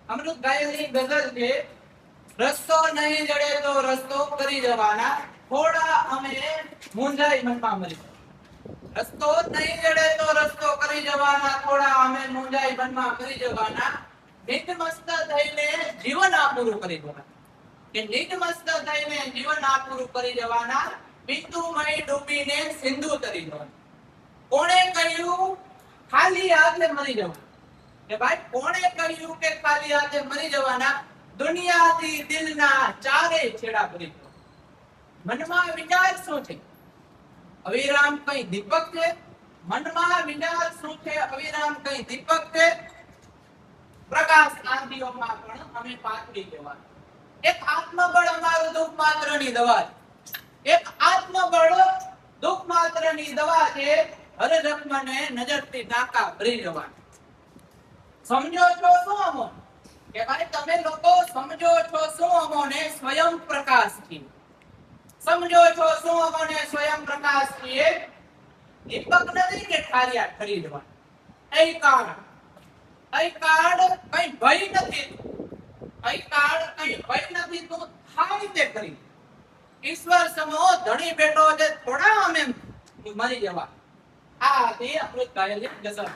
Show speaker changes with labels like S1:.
S1: અમૃત ગાયની ગઝલ છે, રસ્તો નહીં જડે તો રસ્તો કરી જવાના, થોડા અમે મૂંઝાઈ મનમાં મરી. રસ્તો નહીં જડે તો રસ્તો કરી જવાના, થોડા અમે મૂંઝાઈ મનમાં કરી જવાના, નિતમસ્ત થઈને જીવન આ પૂરું કરી જવાના. કે નિતમસ્ત થઈને જીવન આ પૂરું કરી જવાના, બિંદુમય ડૂબીને સિંધુ તરી જવાના. કોણે કહ્યું ખાલી હાથે મરી જવાનું? કે ભાઈ કોણે કહ્યું કે ખાલી હાથે મરી જવાના? દુનિયાથી દિલના ચારે છેડા ભરી જવાના. મનમાં વિચાર શું છે? અવિરામ કઈ દીપક છે? મનમાં વિચાર શું છે? અવિરામ કઈ દીપક છે? પ્રકાશ આંધીઓમાં પણ અમે પાતળી જવાના. એક આત્મબળ અમારું દુઃખ માત્રની દવા છે. એક આત્મબળ દુઃખ માત્રની દવા છે. હર જન્મને નજરથી ટાંકા ભરી જવાના. સમજો છો શું અમો? કે ભાઈ તમે લોકો સમજો છો શું અમોને? સ્વયં પ્રકાશ છીએ. સમજો છો શું અમોને? સ્વયં પ્રકાશ છીએ. દીપક નથી કે ઠારિયા ઠરી જવાના. કઈ ભય નથી. તું થાય તે કરી. ઈશ્વર સમો ધણી બેઠો છે, થોડા અમે મરી જવા. આ હતી અમૃત ગાયની ગઝલ.